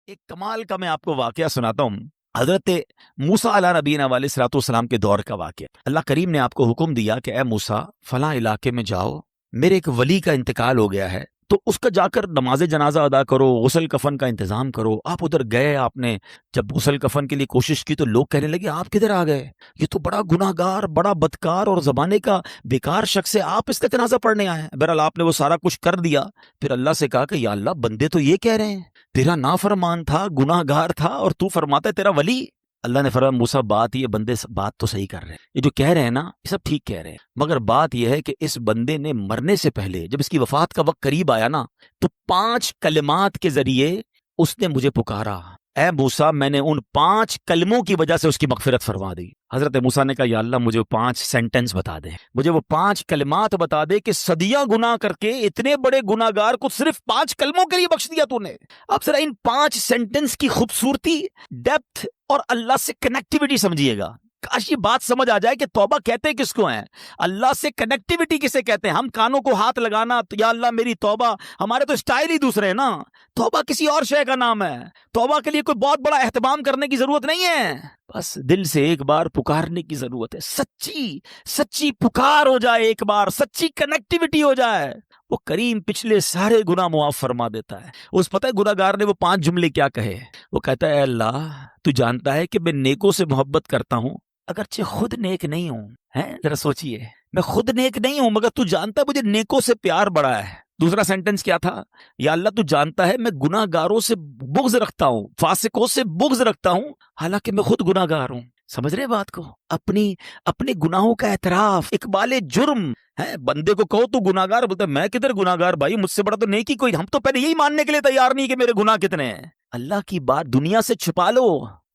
ایک کمال کا میں آپ کو واقعہ سناتا ہوں، حضرت موسیٰ علیہ نبینا علیہ الصلوۃ والسلام کے دور کا واقعہ۔ اللہ کریم نے آپ کو حکم دیا کہ اے موسیٰ فلاں علاقے میں جاؤ، میرے ایک ولی کا انتقال ہو گیا ہے، تو اس کا جا کر نماز جنازہ ادا کرو، غسل کفن کا انتظام کرو۔ آپ ادھر گئے، آپ نے جب غسل کفن کے لیے کوشش کی تو لوگ کہنے لگے آپ کدھر آ گئے، یہ تو بڑا گناہ گار، بڑا بدکار اور زمانے کا بیکار شخص ہے، آپ اس کا جنازہ پڑھنے آئے ہیں۔ بہرحال آپ نے وہ سارا کچھ کر دیا، پھر اللہ سے کہا کہ یا اللہ بندے تو یہ کہہ رہے ہیں تیرا نافرمان تھا، گناہ گار تھا، اور تو فرماتا ہے تیرا ولی۔ اللہ نے فرمایا موسیٰ بات یہ بندے بات تو صحیح کر رہے ہیں، یہ جو کہہ رہے ہیں نا یہ سب ٹھیک کہہ رہے ہیں، مگر بات یہ ہے کہ اس بندے نے مرنے سے پہلے جب اس کی وفات کا وقت قریب آیا نا تو 5 کلمات کے ذریعے اس نے مجھے پکارا، اے موسیٰ میں نے ان 5 کلموں کی وجہ سے اس کی مغفرت فرما دی۔ حضرت موسیٰ نے کہا یا اللہ مجھے 5 سینٹنس بتا دے، مجھے وہ 5 کلمات بتا دے کہ صدیاں گناہ کر کے اتنے بڑے گناہ گار کو صرف 5 کلموں کے لیے بخش دیا تو نے۔ اب ذرا ان 5 سینٹنس کی خوبصورتی، ڈیپتھ اور اللہ سے کنیکٹیوٹی سمجھیے گا۔ کاش یہ بات سمجھ آ جائے کہ توبہ کہتے کس کو ہیں، اللہ سے کنیکٹیوٹی کسے کہتے ہیں۔ ہم کانوں کو ہاتھ لگانا تو یا اللہ میری توبہ، ہمارے تو اسٹائل ہی دوسرے ہیں نا۔ توبہ کسی اور شے کا نام ہے، توبہ کے لیے کوئی بہت بڑا اہتمام کرنے کی ضرورت نہیں ہے، بس دل سے ایک بار پکارنے کی ضرورت ہے، سچی پکار ہو جائے، ایک بار سچی کنیکٹیوٹی ہو جائے، وہ کریم پچھلے سارے گناہ معاف فرما دیتا ہے۔ اس پتہ ہے گناہ گار نے وہ 5 جملے کیا کہے، وہ کہتا ہے اے اللہ تو جانتا ہے کہ میں نیکوں سے محبت کرتا ہوں اگرچہ خود نیک نہیں ہوں، ہیں ذرا سوچئے، میں خود نیک نہیں ہوں مگر تو جانتا ہے مجھے نیکوں سے پیار بڑا ہے۔ دوسرا سینٹنس کیا تھا، یا اللہ تو جانتا ہے میں گناہ گاروں سے بغض رکھتا ہوں، فاسقوں سے بغض رکھتا ہوں حالانکہ میں خود گناہ گار ہوں۔ سمجھ رہے بات کو، اپنے گناہوں کا اعتراف، اقبال جرم ہے۔ بندے کو کہو تو گناہ گار، بولتا ہے میں کدھر گناہ گار بھائی، مجھ سے بڑا تو نیکی کوئی، ہم تو پہلے یہی ماننے کے لیے تیار نہیں کہ میرے گناہ کتنے ہیں۔ اللہ کی بات دنیا سے چھپا لو،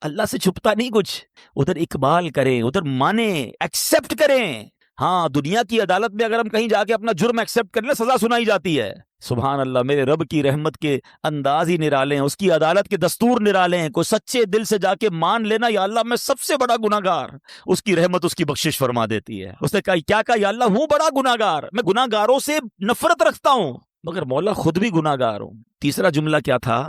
اللہ سے چھپتا نہیں کچھ، ادھر اقبال کریں، ادھر مانیں، ایکسیپٹ کریں۔ ہاں دنیا کی عدالت میں اگر ہم کہیں جا کے اپنا جرم ایکسیپٹ کر لیں سزا سنائی جاتی ہے۔ سبحان اللہ، میرے رب کی رحمت کے انداز ہی نرالے ہیں، اس کی عدالت کے دستور نرالے ہیں۔ کوئی سچے دل سے جا کے مان لینا یا اللہ میں سب سے بڑا گناہ گار، اس کی رحمت اس کی بخشش فرما دیتی ہے۔ اس نے کہا کیا کہا، یا اللہ ہوں بڑا گناہ گار، میں گناہ گاروں سے نفرت رکھتا ہوں مگر مولا خود بھی گناہ گار ہوں۔ تیسرا جملہ کیا تھا،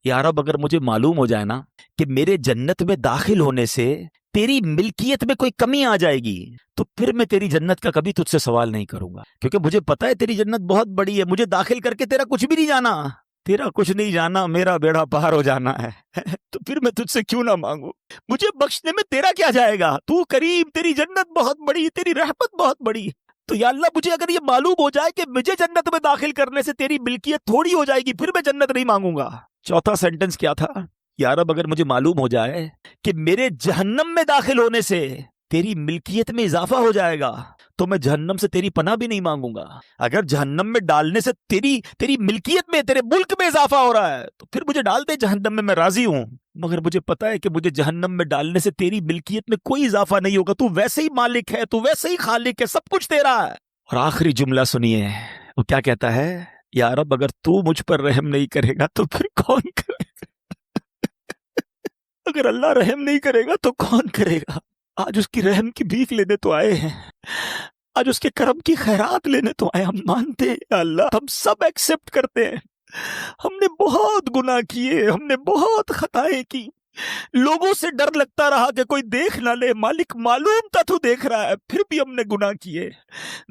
یا رب اگر مجھے معلوم ہو جائے نا کہ میرے جنت میں داخل ہونے سے تیری ملکیت میں کوئی کمی آ جائے گی تو پھر میں تیری جنت کا کبھی تجھ سے سوال نہیں کروں گا، کیونکہ مجھے پتا ہے تیری جنت بہت بڑی ہے، مجھے داخل کر کے تیرا کچھ بھی نہیں جانا، تیرا کچھ نہیں جانا، میرا بیڑا پار ہو جانا ہے تو پھر میں تجھ سے کیوں نہ مانگوں، مجھے بخشنے میں تیرا کیا جائے گا، تو کریم، تیری جنت بہت بڑی، تیری رحمت بہت بڑی، تو یا اللہ مجھے اگر یہ معلوم ہو جائے کہ مجھے جنت میں داخل کرنے سے تیری ملکیت تھوڑی ہو جائے گی پھر میں جنت نہیں مانگوں گا۔ چوتھا سینٹنس کیا تھا، یا رب اگر مجھے معلوم ہو جائے کہ میرے جہنم میں داخل ہونے سے تیری ملکیت میں اضافہ ہو جائے گا تو میں جہنم سے تیری پناہ بھی نہیں مانگوں گا۔ اگر جہنم میں ڈالنے سے تیری ملکیت میں، تیرے ملک میں اضافہ ہو رہا ہے تو پھر مجھے ڈال دے جہنم میں راضی ہوں، مگر مجھے پتا ہے کہ مجھے جہنم میں ڈالنے سے تیری ملکیت میں کوئی اضافہ نہیں ہوگا، تو ویسے ہی مالک ہے، تو ویسے ہی خالق ہے، سب کچھ تیرا ہے۔ اور آخری جملہ سنیے، وہ کیا کہتا ہے، یا رب اگر تو مجھ پر رحم نہیں کرے گا تو پھر کون کرے گا، اگر اللہ رحم نہیں کرے گا تو کون کرے گا۔ آج اس کی رحم کی بھیک لینے تو آئے ہیں، آج اس کے کرم کی خیرات لینے تو آئے، ہم مانتے ہیں یا اللہ، ہم سب ایکسیپٹ کرتے ہیں، ہم نے بہت گناہ کیے، ہم نے بہت خطائیں کی، لوگوں سے ڈر لگتا رہا کہ کوئی دیکھ نہ لے، مالک معلوم تھا تو دیکھ رہا ہے، پھر بھی ہم نے گناہ کیے،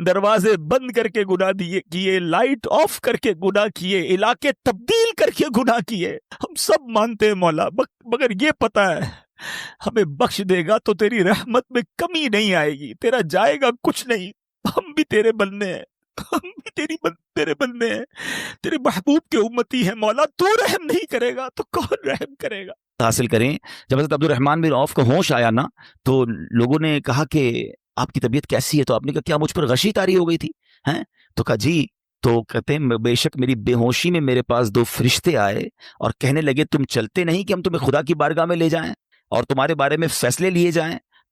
دروازے بند کر کے گناہ کیے، لائٹ آف کر کے گناہ کیے، علاقے تبدیل کر کے گناہ کیے، ہم سب مانتے ہیں مولا، مگر یہ پتا ہے ہمیں بخش دے گا تو تیری رحمت میں کمی نہیں آئے گی، تیرا جائے گا کچھ نہیں، ہم بھی تیرے بندے ہیں، ہم بھی تیرے بندے ہیں، تیرے محبوب کے امتی ہیں مولا، تو رحم نہیں کرے گا تو کون رحم کرے گا۔ حاصل کریں، جب حضرت عبد الرحمن بن عوف کو ہوش آیا نا تو لوگوں نے کہا کہ آپ کی طبیعت کیسی ہے، تو آپ نے کہا کیا مجھ پر غشی طاری ہو گئی تھی ہیں، تو کہا جی، تو کہتے ہیں بے شک میری بے ہوشی میں میرے پاس 2 فرشتے آئے اور کہنے لگے تم چلتے نہیں کہ ہم تمہیں خدا کی بارگاہ میں لے جائیں اور تمہارے بارے میں فیصلے لیے جائیں،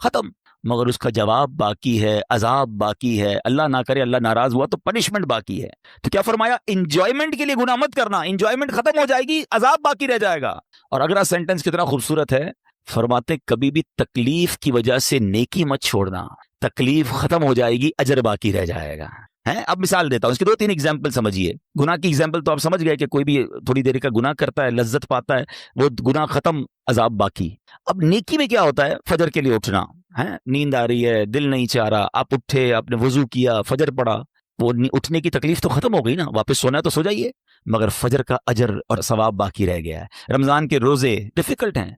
ختم. مگر اس کا جواب باقی ہے, عذاب باقی ہے, اللہ نہ کرے اللہ ناراض ہوا تو پنشمنٹ باقی ہے. تو کیا فرمایا, انجوائمنٹ کے لیے گناہ مت کرنا, انجوائمنٹ ختم ہو جائے گی, عذاب باقی رہ جائے گا. اور اگلا سینٹنس کتنا خوبصورت ہے, فرماتے کبھی بھی تکلیف کی وجہ سے نیکی مت چھوڑنا, تکلیف ختم ہو جائے گی, اجر باقی رہ جائے گا. اب مثال دیتا ہوں, اس کی 2-3 ایگزامپل سمجھیے. گناہ کی ایگزامپل تو آپ سمجھ گئے کہ کوئی بھی تھوڑی دیر کا گناہ کرتا ہے, لذت پاتا ہے, وہ گناہ ختم, عذاب باقی. اب نیکی میں کیا ہوتا ہے, فجر کے لیے اٹھنا ہے, نیند آ رہی ہے, دل نہیں چاہ رہا, آپ اٹھے, آپ نے وضو کیا, فجر پڑا, وہ اٹھنے کی تکلیف تو ختم ہو گئی نا, واپس سونا ہے تو سو جائیے, مگر فجر کا اجر اور ثواب باقی رہ گیا ہے. رمضان کے روزے ڈیفیکلٹ ہیں,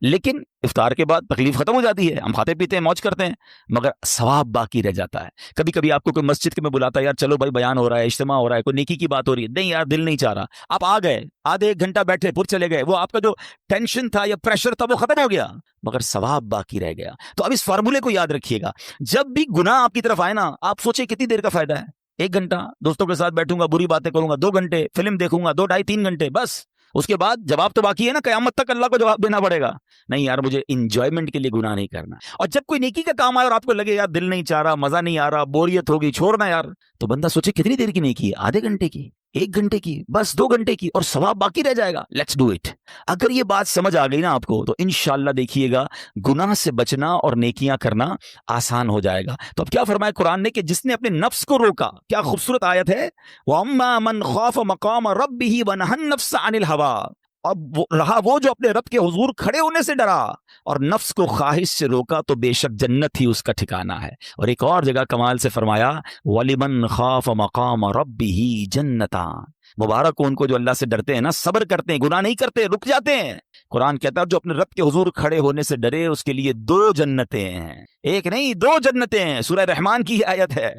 لیکن افطار کے بعد تکلیف ختم ہو جاتی ہے, ہم کھاتے پیتے ہیں, موج کرتے ہیں, مگر ثواب باقی رہ جاتا ہے. کبھی کبھی آپ کو کوئی مسجد کے میں بلاتا ہے, یار چلو بھائی بیان ہو رہا ہے, اجتماع ہو رہا ہے, کوئی نیکی کی بات ہو رہی ہے, نہیں یار دل نہیں چاہ رہا, آپ آ گئے, آدھے 1 گھنٹہ بیٹھے, پھر چلے گئے, وہ آپ کا جو ٹینشن تھا یا پریشر تھا وہ ختم ہو گیا, مگر ثواب باقی رہ گیا. تو اب اس فارمولے کو یاد رکھیے گا, جب بھی گناہ آپ کی طرف آئے نا, آپ سوچیں کتنی دیر کا فائدہ ہے. 1 گھنٹہ دوستوں کے ساتھ بیٹھوں گا, بری باتیں کروں گا, 2 گھنٹے فلم دیکھوں گا, 2 ڈھائی 3 گھنٹے, بس اس کے بعد جواب تو باقی ہے نا, قیامت تک اللہ کو جواب دینا پڑے گا. نہیں یار مجھے انجوائمنٹ کے لیے گناہ نہیں کرنا. اور جب کوئی نیکی کا کام آئے اور آپ کو لگے یار دل نہیں چاہ رہا, مزہ نہیں آ رہا, بوریت ہوگی, چھوڑنا یار, تو بندہ سوچے کتنی دیر کی نیکی ہے, آدھے گھنٹے کی, 1 گھنٹے کی, بس 2 گھنٹے کی, اور ثواب باقی رہ جائے گا. Let's do it. اگر یہ بات سمجھ آ گئی نا آپ کو, تو انشاءاللہ دیکھیے گا گناہ سے بچنا اور نیکیاں کرنا آسان ہو جائے گا. تو اب کیا فرمایا قرآن نے کہ جس نے اپنے نفس کو روکا, کیا خوبصورت آیت ہے, وَأَمَّا مَنْ خَافَ مَقَامَ رَبِّهِ وَنَهَى النَّفْسَ عَنِ الْهَوَىٰ, اب رہا وہ جو اپنے رب کے حضور کھڑے ہونے سے ڈرا اور نفس کو خواہش سے روکا, تو بے شک جنت ہی اس کا ٹھکانہ ہے. اور ایک اور جگہ کمال سے فرمایا, وَلِمَنْ خَافَ مَقَامَ رَبِّهِ جَنَّتَانِ, مبارک ہو ان کو جو اللہ سے ڈرتے ہیں نا, صبر کرتے ہیں, گناہ نہیں کرتے, رک جاتے ہیں. قرآن کہتا ہے جو اپنے رب کے حضور کھڑے ہونے سے ڈرے اس کے لیے 2 جنتیں ہیں, 1 نہیں 2 جنتیں ہیں. سورہ رحمان کی آیت ہے.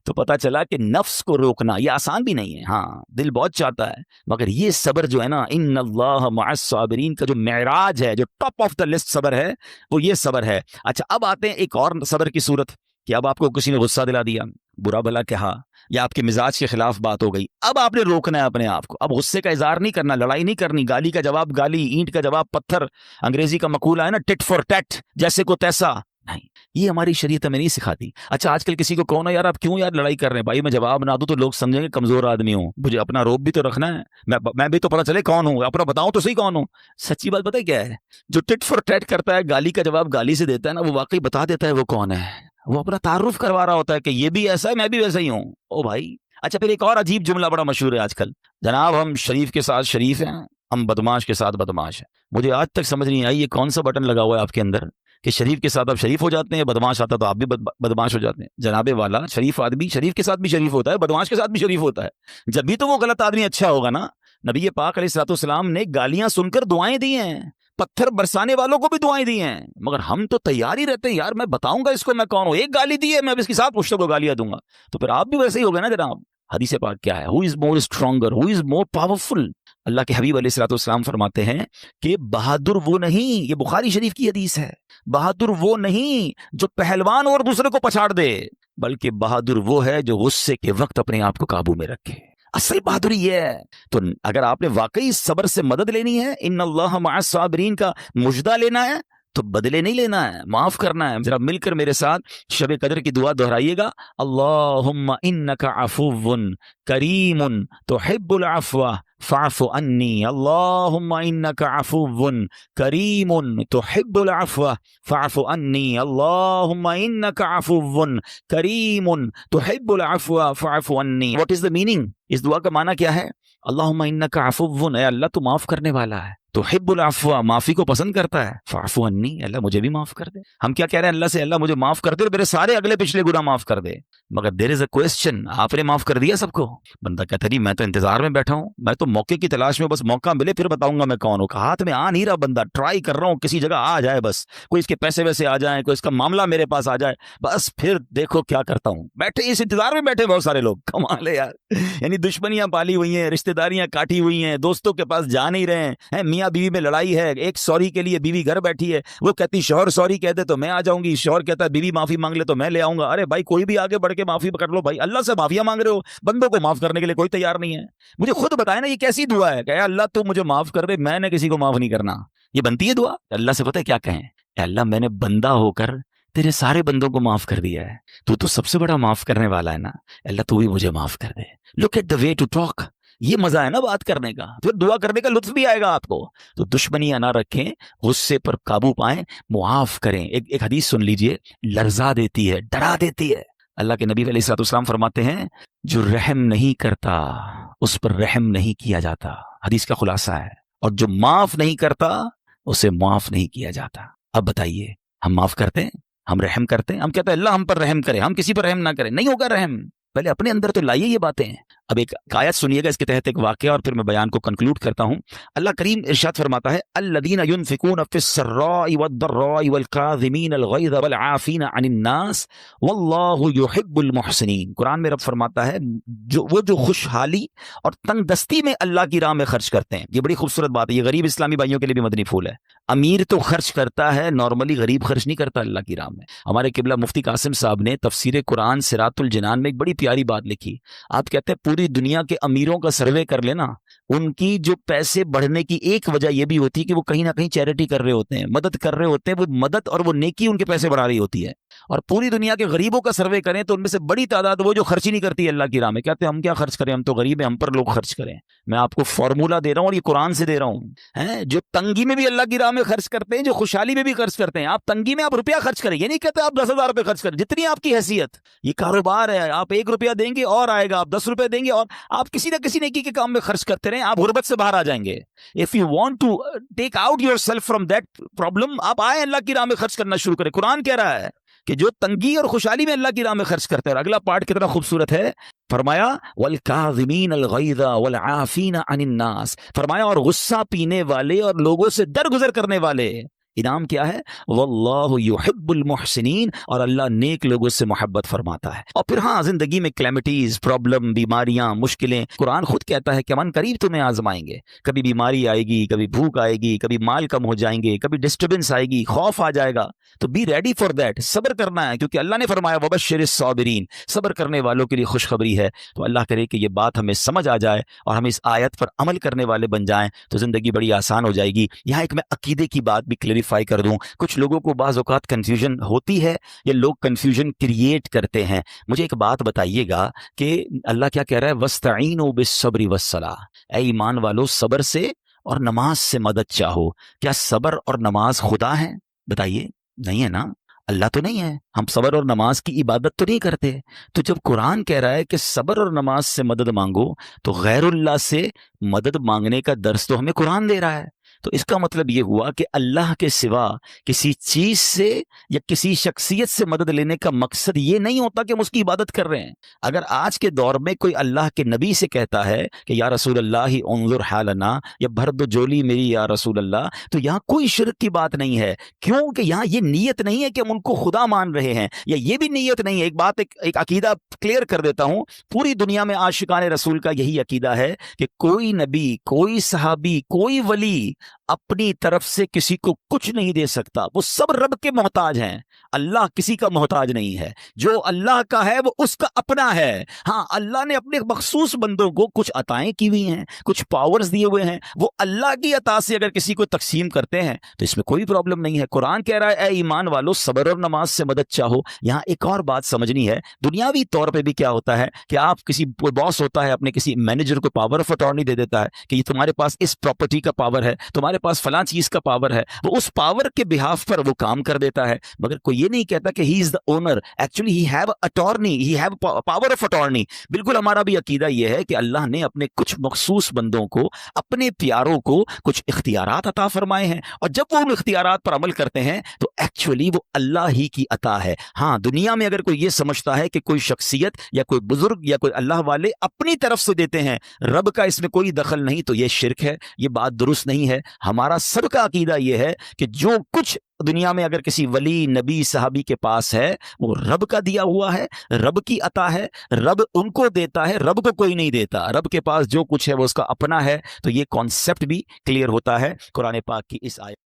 تو پتا چلا کہ نفس کو روکنا یہ آسان بھی نہیں ہے, ہاں دل بہت چاہتا ہے, مگر یہ صبر جو ہے نا, ان اللہ مع الصابرین کا جو معراج ہے, جو ٹاپ آف دا لسٹ صبر ہے, وہ یہ صبر ہے. اچھا اب آتے ہیں ایک اور صبر کی صورت, کہ اب آپ کو کسی نے غصہ دلا دیا, برا بھلا کہا, یا آپ کے مزاج کے خلاف بات ہو گئی, اب آپ نے روکنا ہے اپنے آپ کو. اب غصے کا اظہار نہیں کرنا, لڑائی نہیں کرنی, گالی کا جواب گالی, اینٹ کا جواب پتھر, انگریزی کا مقولہ ہے نا ٹٹ فار ٹیٹ, جیسے کو تیسا, نہیں, یہ ہماری شریعت ہمیں نہیں سکھاتی. اچھا آج کل کسی کو کہو نا یار آپ کیوں یار لڑائی کر رہے ہیں, بھائی میں جواب نہ دوں تو لوگ سمجھیں گے کمزور آدمی ہوں, مجھے اپنا روب بھی تو رکھنا ہے, میں بھی تو پتہ چلے کون ہوں, اپنا بتاؤں تو صحیح کون ہوں. سچی بات پتہ ہے کیا ہے, جو ٹٹ فار ٹیٹ کرتا ہے, گالی کا جواب گالی سے دیتا ہے نا, وہ واقعی بتا دیتا ہے وہ کون ہے, وہ اپنا تعارف کروا رہا ہوتا ہے کہ یہ بھی ایسا ہے, میں بھی ویسا ہی ہوں. او بھائی. اچھا پھر ایک اور عجیب جملہ بڑا مشہور ہے آج کل, جناب ہم شریف کے ساتھ شریف ہیں, ہم بدماش کے ساتھ بدماش ہیں. مجھے آج تک سمجھ نہیں آئی یہ کون سا بٹن لگا ہوا ہے آپ کے اندر کہ شریف کے ساتھ آپ شریف ہو جاتے ہیں, بدماش آتا تو آپ بھی بدماش ہو جاتے ہیں. جناب والا, شریف آدمی شریف کے ساتھ بھی شریف ہوتا ہے, بدماش کے ساتھ بھی شریف ہوتا ہے. جب بھی تو وہ غلط آدمی اچھا ہوگا نا. نبی پاک علیہ الصلوۃ والسلام نے گالیاں سن کر دعائیں دی ہیں, پتھر برسانے والوں کو بھی دعائیں دی ہیں, مگر ہم تو تیار ہی رہتے ہیں یار میں بتاؤں گا اس کو میں کون ہوں, ایک گالی دی ہے میں اب اس کے ساتھ پشتوں کو گالیاں دوں گا. تو پھر آپ بھی ویسے ہی ہو گئے نا جناب. حدیث پاک کیا ہے, ہو از مور اسٹرانگر, ہو از مور پاورفل. اللہ کے حبیب علیہ الصلوۃ والسلام فرماتے ہیں کہ بہادر وہ نہیں, یہ بخاری شریف کی حدیث ہے, بہادر وہ نہیں جو پہلوان اور دوسرے کو پچھاڑ دے, بلکہ بہادر وہ ہے جو غصے کے وقت اپنے آپ کو قابو میں رکھے. اصل بہادری یہ ہے. تو اگر آپ نے واقعی صبر سے مدد لینی ہے, ان اللہ مع الصابرین کا مجدہ لینا ہے, تو بدلے نہیں لینا ہے, معاف کرنا ہے. ذرا مل کر میرے ساتھ شب قدر کی دعا دہرائیے گا, اللہم انک عفو کریم تحب العفو فاعف عنی, اللہم انک عفو کریم تحب العفو فاعف عنی, اللہم انک عفو کریم تحب العفو فاعف عنی. واٹ از دا میننگ, اس دعا کا معنی کیا ہے؟ اللہم انک عفو, اے اللہ تو معاف کرنے والا ہے, تحب العفو, معافی کو پسند کرتا ہے, فاعف عنی, اللہ مجھے بھی معاف کر دے. ہم کیا کہہ رہے ہیں اللہ سے, اللہ مجھے معاف کر دے اور میرے سارے اگلے پچھلے گناہ معاف کر دے. مگر دیر از اے کوسچن, آپ نے معاف کر دیا سب کو؟ بندہ کہتا نہیں میں تو انتظار میں بیٹھا ہوں, میں تو موقع کی تلاش میں, بس موقع ملے پھر بتاؤں گا میں کون ہوں. ہاتھ میں آ نہیں رہا بندہ, ٹرائی کر رہا ہوں کسی جگہ آ جائے, بس کوئی اس کے پیسے ویسے آ جائیں, کوئی اس کا معاملہ میرے پاس آ جائے, بس پھر دیکھو کیا کرتا ہوں. بیٹھے اس انتظار میں بیٹھے بہت سارے لوگ, کمال ہے یار. یعنی دشمنیاں پالی ہوئی ہیں, رشتہ داریاں کاٹی ہوئی ہیں, دوستوں کے پاس جا نہیں رہے ہیں, میاں بیوی میں لڑائی ہے, ایک سوری کے لیے بیوی گھر بیٹھی ہے, وہ کہتی شوہر سوری کہہ دے تو میں آ جاؤں گی, شوہر کہتا ہے بیوی معافی مانگ لے تو میں لے آؤں گا. ارے بھائی کوئی بھی آگے بڑھ کے معافی کر لو بھائی, اللہ سے معافیاں مانگ رہے ہو, بندوں کو معاف کرنے کے لیے کوئی تیار نہیں ہے. مجھے خود بتائے نا یہ کیسی دعا ہے کہ اللہ تو مجھے معاف کر دے, میں نے کسی کو معاف نہیں کرنا. یہ بنتی ہے دعا؟ اللہ سے پتہ ہے کیا کہیں؟ اے اللہ میں نے بندہ ہو کر تیرے سارے بندوں کو معاف کر دیا ہے، تو سب سے بڑا معاف کرنے والا ہے نا، اللہ تو بھی مجھے معاف کر دے۔ Look at the way to talk, یہ مزہ ہے نا بات کرنے کا، پھر دعا کرنے کا لطف بھی آئے گا آپ کو۔ تو دشمنیاں نہ رکھیں، غصے پر قابو پائیں، معاف کریں۔ ایک حدیث سن لیجئے، لرزا دیتی ہے، ڈرا دیتی ہے۔ اللہ کے نبی علیہ الصلوۃ والسلام فرماتے ہیں جو رحم نہیں کرتا اس پر رحم نہیں کیا جاتا، حدیث کا خلاصہ ہے، اور جو معاف نہیں کرتا اسے معاف نہیں کیا جاتا۔ اب بتائیے، ہم معاف کرتے ہیں؟ ہم رحم کرتے ہیں؟ ہم کہتے ہیں اللہ ہم پر رحم کرے، ہم کسی پر رحم نہ کریں؟ نہیں ہوگا رحم، پہلے اپنے اندر تو لائیے یہ باتیں۔ اب ایک آیت سنیے گا، اس کے تحت ایک واقعہ، اور پھر میں بیان کو کنکلوڈ کرتا ہوں۔ اللہ کریم ارشاد فرماتا ہے الذین ينفقون فی السراء والضراء والکاظمین الغیظ والعافین عن الناس واللہ یحب المحسنین۔ قرآن میں رب فرماتا ہے جو خوشحالی اور تنگ دستی میں اللہ کی راہ میں خرچ کرتے ہیں۔ یہ بڑی خوبصورت بات ہے، یہ غریب اسلامی بھائیوں کے لیے بھی مدنی پھول ہے۔ امیر تو خرچ کرتا ہے نارملی، غریب خرچ نہیں کرتا اللہ کی راہ میں۔ ہمارے قبلہ مفتی قاسم صاحب نے تفسیر قرآن صراط الجنان میں ایک بڑی پیاری بات لکھی۔ آپ کہتے ہیں پوری دنیا کے امیروں کا سروے کر لینا، ان کی جو پیسے بڑھنے کی ایک وجہ یہ بھی ہوتی ہے کہ وہ کہیں نہ کہیں چیریٹی کر رہے ہوتے ہیں، مدد کر رہے ہوتے ہیں، وہ مدد اور وہ نیکی ان کے پیسے بڑھا رہی ہوتی ہے۔ اور پوری دنیا کے غریبوں کا سروے کریں تو ان میں سے بڑی تعداد وہ جو خرچ ہی نہیں کرتی اللہ کی راہ میں، کہتے ہیں ہم کیا خرچ کریں، ہم تو غریب ہیں، ہم پر لوگ خرچ کریں۔ میں آپ کو فارمولہ دے رہا ہوں اور یہ قرآن سے دے رہا ہوں، جو تنگی میں بھی اللہ کی راہ میں خرچ کرتے ہیں، جو خوشحالی میں بھی خرچ کرتے ہیں۔ آپ تنگی میں آپ روپیہ خرچ کریں، یہ نہیں کہتے آپ 10,000 روپے خرچ کریں، جتنی آپ کی حیثیت، یہ کاروبار ہے، آپ 1 روپیہ دیں گے اور آئے گا، آپ 10 روپے دیں گے اور آپ کسی نہ کسی نیکی کے کام میں خرچ کرتے رہیں، آپ غربت سے باہر آ جائیں گے۔ If you want to take out yourself from that problem، آپ آئے اللہ کی راہ میں خرچ کرنا شروع کریں۔ قرآن کہہ رہا ہے کہ جو تنگی اور خوشحالی میں اللہ کی راہ میں خرچ کرتے ہیں۔ اگلا پارٹ کتنا خوبصورت ہے، فرمایا وَالْكَاظِمِينَ الْغَيْظَ وَالْعَافِينَ عَنِ النَّاسِ، فرمایا اور غصہ پینے والے اور لوگوں سے درگزر کرنے والے۔ انعام کیا ہے؟ واللہ یحب المحسنین، اور اللہ نیک لوگوں سے محبت فرماتا ہے۔ اور پھر ہاں، زندگی میں کلیمٹیز، پرابلم، بیماریاں، مشکلیں، قرآن خود کہتا ہے کہ من قریب تمہیں آزمائیں گے، کبھی بیماری آئے گی، کبھی بھوک آئے گی، کبھی مال کم ہو جائیں گے، کبھی ڈسٹربنس آئے گی، خوف آ جائے گا، تو بی ریڈی فار دیٹ، صبر کرنا ہے، کیونکہ اللہ نے فرمایا وبشر الصابرین، صبر کرنے والوں کے لیے خوشخبری ہے۔ تو اللہ کرے کہ یہ بات ہمیں سمجھ آ جائے اور ہم اس آیت پر عمل کرنے والے بن جائیں تو زندگی بڑی آسان ہو جائے گی۔ یہاں ایک میں عقیدے کی بات بھی کلیریفائی کر دوں، کچھ لوگوں کو بعض اوقات کنفیوژن ہوتی ہے یا لوگ کنفیوژن کریٹ کرتے ہیں۔ مجھے ایک بات بتائیے گا کہ اللہ کیا کہہ رہا ہے، وَاسْتَعِينُوا بِالصَّبْرِ وَالصَّلَاةِ، اے ایمان والو صبر سے اور نماز سے مدد چاہو۔ کیا صبر اور نماز خدا ہیں؟ بتائیے، نہیں ہے نا، اللہ تو نہیں ہے۔ ہم صبر اور نماز کی عبادت تو نہیں کرتے۔ تو جب قرآن کہہ رہا ہے کہ صبر اور نماز سے مدد مانگو، تو غیر اللہ سے مدد مانگنے کا درس تو ہمیں قرآن دے رہا ہے۔ تو اس کا مطلب یہ ہوا کہ اللہ کے سوا کسی چیز سے یا کسی شخصیت سے مدد لینے کا مقصد یہ نہیں ہوتا کہ ہم اس کی عبادت کر رہے ہیں۔ اگر آج کے دور میں کوئی اللہ کے نبی سے کہتا ہے کہ یا رسول اللہ انظر حالنا، یا بھر دو جولی میری یا رسول اللہ، تو یہاں کوئی شرک کی بات نہیں ہے، کیونکہ یہاں یہ نیت نہیں ہے کہ ہم ان کو خدا مان رہے ہیں، یا یہ بھی نیت نہیں ہے۔ ایک عقیدہ کلیئر کر دیتا ہوں، پوری دنیا میں عاشقان رسول کا یہی عقیدہ ہے کہ کوئی نبی، کوئی صحابی، کوئی ولی اپنی طرف سے کسی کو کچھ نہیں دے سکتا، وہ سب رب کے محتاج ہیں۔ اللہ کسی کا محتاج نہیں ہے، جو اللہ کا ہے وہ اس کا اپنا ہے۔ ہاں، اللہ نے اپنے مخصوص بندوں کو کچھ عطائیں کی ہوئی ہیں، کچھ پاورز دیے ہوئے ہیں، وہ اللہ کی عطا سے اگر کسی کو تقسیم کرتے ہیں تو اس میں کوئی پرابلم نہیں ہے۔ قرآن کہہ رہا ہے اے ایمان والو صبر اور نماز سے مدد چاہو۔ یہاں ایک اور بات سمجھنی ہے، دنیاوی طور پہ بھی کیا ہوتا ہے کہ آپ کسی باس ہوتا ہے اپنے کسی مینیجر کو پاور آف اٹارنی دے دیتا ہے کہ یہ تمہارے پاس اس پراپرٹی کا پاور ہے، تمہارے پاس فلاں چیز کا پاور ہے، وہ اس پاور کے بہاف پر وہ کام کر دیتا ہے، مگر کوئی یہ نہیں کہتا کہ he is the owner, actually he have attorney, he have power of attorney. بالکل ہمارا بھی عقیدہ یہ ہے کہ اللہ نے اپنے کچھ مخصوص بندوں کو، اپنے پیاروں کو کچھ اختیارات عطا فرمائے ہیں، اور جب وہ ان اختیارات پر عمل کرتے ہیں تو ایکچولی وہ اللہ ہی کی عطا ہے۔ ہاں، دنیا میں اگر کوئی یہ سمجھتا ہے کہ کوئی شخصیت یا کوئی بزرگ یا کوئی اللہ والے اپنی طرف سے دیتے ہیں، رب کا اس میں کوئی دخل نہیں، تو یہ شرک ہے، یہ بات درست نہیں ہے۔ ہمارا سب کا عقیدہ یہ ہے کہ جو کچھ دنیا میں اگر کسی ولی، نبی، صحابی کے پاس ہے وہ رب کا دیا ہوا ہے، رب کی عطا ہے، رب ان کو دیتا ہے، رب کو کوئی نہیں دیتا۔ رب کے پاس جو کچھ ہے وہ اس کا اپنا ہے۔ تو یہ کانسیپٹ بھی کلیئر ہوتا ہے قرآن پاک کی اس آیت